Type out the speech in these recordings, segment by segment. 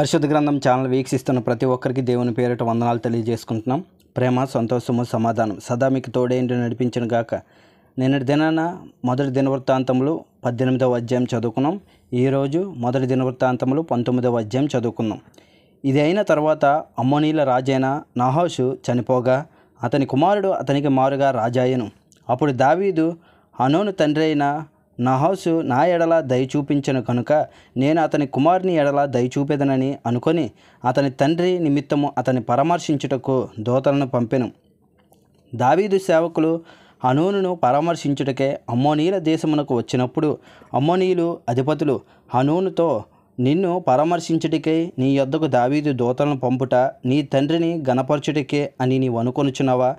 పరిశుద్ధ గ్రంథం ఛానల్ వీక్షిస్తున్న ప్రతి ఒక్కరికి దేవుని పేరిట వందనాలు తెలియజేసుకుంటున్నాం. ప్రేమ, సంతోషము, సమాధానం సదా మీకు తోడేంటి నడిపించిన గాక. నిన్నటి దినాన మొదటి దినవృత్తాంతములు 18వ అధ్యాయం చదువుకున్నాం. ఈరోజు మొదటి దినవృత్తాంతములు 19వ అధ్యాయం చదువుకున్నాం. ఇది అయిన తర్వాత అమ్మోనీల రాజైన నాహాషు చనిపోగా అతని కుమారుడు అతనికి మారుగా రాజాయను. అప్పుడు దావీదు హనోను తండ్రి అయిన నాహాషు నా ఎడల దయ చూపించను కనుక నేను అతని కుమారుని ఎడల దయ చూపెదనని అనుకొని అతని తండ్రి నిమిత్తము అతని పరామర్శించుటకు దూతలను పంపెను. దావీదు సేవకులు హనోనును పరామర్శించుటకే అమ్మోనీల దేశమునకు వచ్చినప్పుడు అమ్మోనీయులు అధిపతులు హనోనుతో, నిన్ను పరామర్శించుటకే నీ యొద్దకు దావీదు దూతలను పంపుట నీ తండ్రిని గణపరచుటకే అని నీవు అనుకొనుచున్నావా?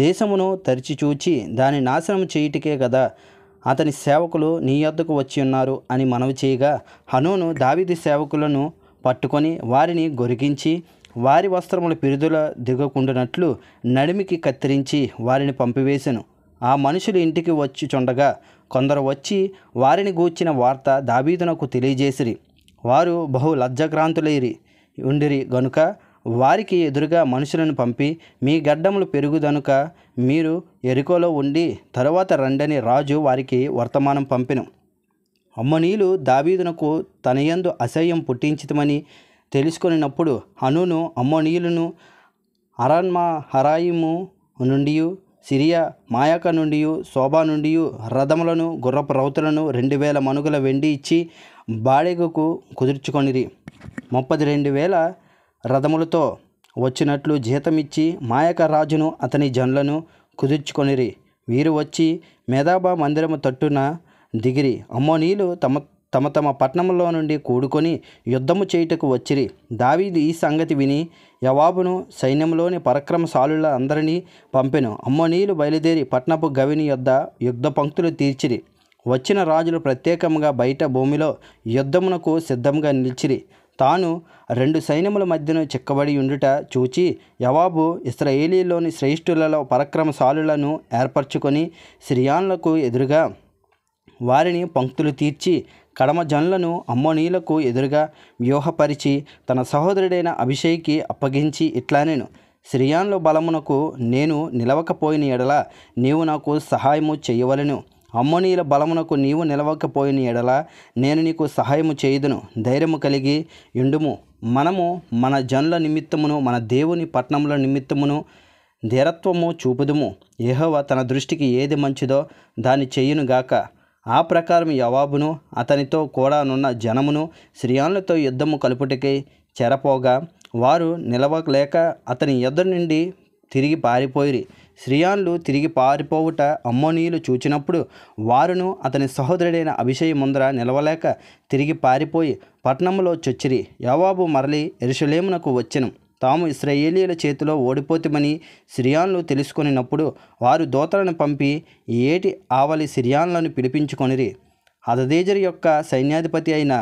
దేశమును తరిచి చూచి దాని నాశనం చేయుటకే కదా అతని సేవకులు నీ యొద్దకు వచ్చి ఉన్నారు అని మనవి చేయగా, హనోను దావీదు సేవకులను పట్టుకొని వారిని గొరిగించి వారి వస్త్రముల పిరుదుల దిగకుండునట్లు నడిమికి కత్తిరించి వారిని పంపివేశెను. ఆ మనుషులు ఇంటికి వచ్చి చుండగా కొందరు వచ్చి వారిని గూర్చిన వార్త దావీదునకు తెలియజేసిరి. వారు బహు లజ్జాక్రాంతులైరి ఉండిరి గనుక వారికి ఎదురుగా మనుషులను పంపి, మీ గడ్డములు పెరుగుదనుక మీరు యెరికోలో ఉండి తరువాత రండని రాజు వారికి వర్తమానం పంపెను. అమ్మోనీయులు దావీదునకు తన యందు అసహ్యం పుట్టించితమని తెలుసుకొనినప్పుడు హనోను అమ్మోనీయులను అరామ్నహరాయిము నుండి, సిరియా మాయాక నుండి, శోబా నుండి రథములను గుర్రపు రౌతులను 2000 మనుగుల వెండి ఇచ్చి బాడెగుకు కుదుర్చుకొనిరి. 32,000 రథములతో వచ్చినట్లు జీతమిచ్చి మాయక రాజును అతని జనులను కుదుర్చుకొనిరి. వీరు వచ్చి మేదాబా మందిరము తట్టున దిగిరి. అమ్మోనీయులు తమ తమ పట్టణంలో నుండి కూడుకొని యుద్ధము చేయుటకు వచ్చిరి. దావీదు ఈ సంగతి విని యోవాబును సైన్యంలోని పరాక్రమశాలుల అందరినీ పంపెను. అమ్మోనీయులు బయలుదేరి పట్టణపు గవిని యొద్ద యుద్ధ పంక్తులు తీర్చిరి. వచ్చిన రాజులు ప్రత్యేకంగా బయట భూమిలో యుద్ధమునకు సిద్ధంగా నిలిచిరి. తాను 2 సైన్యముల మధ్యను చిక్కబడి ఉండుట చూచి యోవాబు ఇశ్రాయేలీలోని శ్రేష్ఠులలో పరాక్రమశాలులను ఏర్పరచుకొని సిరియానులకు ఎదురుగా వారిని పంక్తులు తీర్చి కడమ జనులను అమ్మోనీయులకు ఎదురుగా వ్యూహపరిచి తన సహోదరుడైన అభిషేక్కి అప్పగించి ఇట్లానెను, సిరియానుల బలమునకు నేను నిలవకపోయిన ఎడల నీవు నాకు సహాయము చేయవలెను. అమ్మోనీయుల బలమునకు నీవు నిలవకపోయిన ఎడల నేను నీకు సహాయము చేయుదును. ధైర్యము కలిగి యుండుము. మనము మన జనుల నిమిత్తమును మన దేవుని పట్టణముల నిమిత్తమును ధీరత్వము చూపుదుము. యెహోవా తన దృష్టికి ఏది మంచిదో దాన్ని చెయ్యునుగాక. ఆ ప్రకారం యోవాబును అతనితో కూడా నున్న జనమును సిరియానులతో యుద్ధము కలుపుటకై చెరపోగా వారు నిలవలేక అతని యొద్ద నుండి తిరిగి పారిపోయిరి. సిరియానులు తిరిగి పారిపోవుట అమ్మోనీయులు చూచినప్పుడు వారును అతని సహోదరుడైన అభిషేక్ ముందర నిలవలేక తిరిగి పారిపోయి పట్టణంలో చొచ్చిరి. యోవాబు మరలి యెరూషలేమునకు వచ్చెను. తాము ఇశ్రాయేలీయుల చేతిలో ఓడిపోతామని సిరియానులు తెలుసుకొనినప్పుడు వారు దూతలను పంపి ఏటి ఆవలి సిరియానులను పిలిపించుకొనిరి. హదదేజరు యొక్క సైన్యాధిపతి అయిన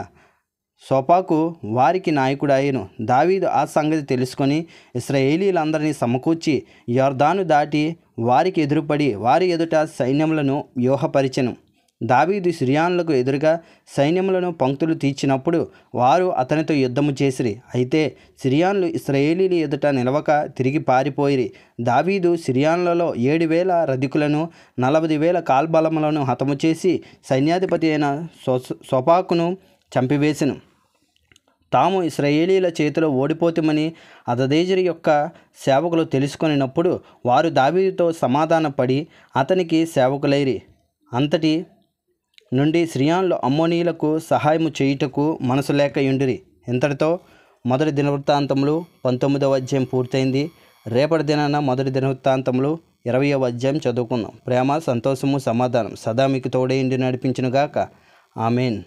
సోపాకు వారికి నాయకుడాయెను. దావీదు ఆ సంగతి తెలుసుకొని ఇశ్రాయేలీలందరినీ సమకూర్చి యొర్దాను దాటి వారికి ఎదురుపడి వారి ఎదుట సైన్యములను వ్యూహపరిచెను. దావీదు సిరియానులకు ఎదురుగా సైన్యములను పంక్తులు తీర్చినప్పుడు వారు అతనితో యుద్ధము చేసిరి. అయితే సిరియానులు ఇశ్రాయేలీల ఎదుట నిలవక తిరిగి పారిపోయిరి. దావీదు సిరియానులలో 7,000 రథికులను 40,000 కాల్బలములను హతము చేసి సైన్యాధిపతి అయిన సోపాకును చంపివేసెను. తాము ఇశ్రాయేలీల చేతిలో ఓడిపోతామని హదదేజరు యొక్క సేవకులు తెలుసుకొనినప్పుడు వారు దావీదుతో సమాధానపడి అతనికి సేవకులైరి. అంతటి నుండి సిరియానులు అమ్మోనీయులకు సహాయము చేయుటకు మనసు లేక యుండిరి. ఇంతటితో మొదటి దినవృత్తాంతములు 19వ అధ్యాయం పూర్తయింది. రేపటి దినాన మొదటి దినవృత్తాంతములు 20వ అధ్యాయం చదువుకుందాం. ప్రేమ, సంతోషము, సమాధానం సదా మీకు తోడేండి నడిపించునుగాక. ఆమెన్.